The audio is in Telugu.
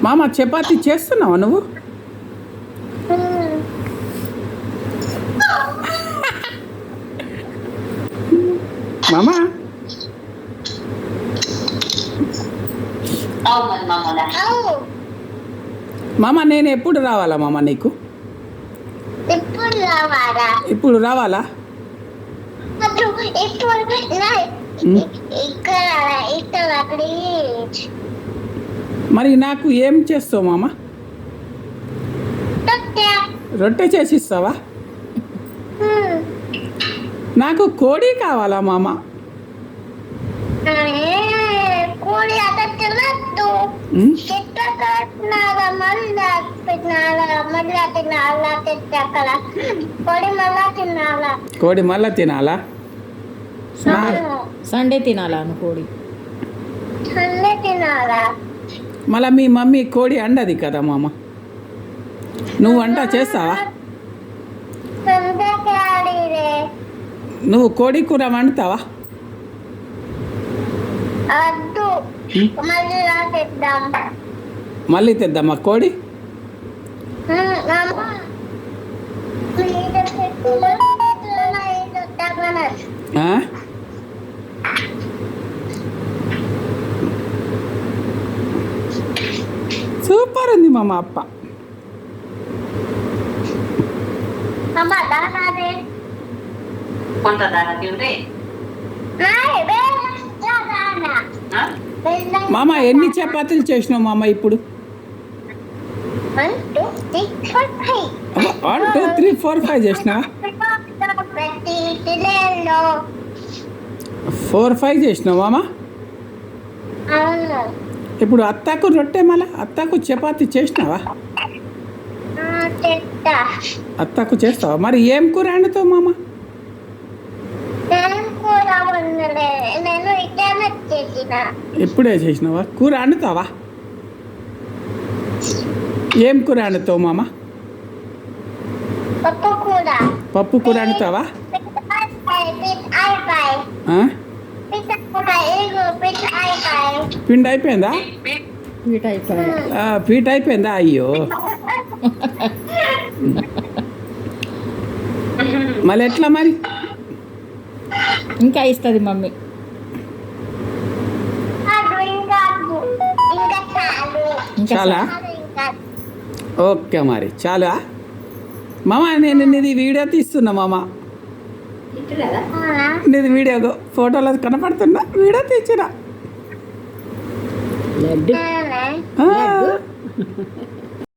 మామ చపాతీ చేస్తున్నావా నువ్వు? మామా మామ నేను ఎప్పుడు రావాలా మామ నీకు? ఇప్పుడు రావాలా? మరి నాకు ఏం చేస్తావు మామ? రొట్టె చేసిస్తావా? నాకు కోడి కావాలా మామ? కోడి మళ్ళా తినాలా? సండే తినాలా కోడి? మళ్ళీ మీ మమ్మీ కోడి అండది కదా మామ, నువ్వు వంట చేస్తావా? నువ్వు కోడి కూర వండుతావా? మళ్ళీ తెద్దామా కోడి? సూపర్ ఉంది మామ అప్ప. మామ ఎన్ని చపాతీలు చేసినావు మామ ఇప్పుడు? 1 2 3 4 1 2 3 4 5 చేసినావా? 4 5 చేసినావు మామ. ఇప్పుడు అత్తకు రొట్టె, మళ్ళా అత్తకు చపాతీ చేసినావా? అత్తకు చేస్తావా? మరి ఏం కూర వండుతావు మామ? ఇప్పుడే చేసినావా? కూర వండుతావా? ఏం కూర వండుతావు మామ? పప్పు కూర వండుతావా? పిండి అయిపోయిందా? పీట అయిపోయిందా? అయ్యో, మళ్ళీ ఎట్లా మరి? ఇంకా ఇస్తుంది మమ్మీ. చాలా ఓకే మరి చాలా మామ. నేను నీది వీడియో తీస్తున్నా మామ, నీది వీడియో ఫోటోలో కనపడుతున్నా, వీడియో తీసిన.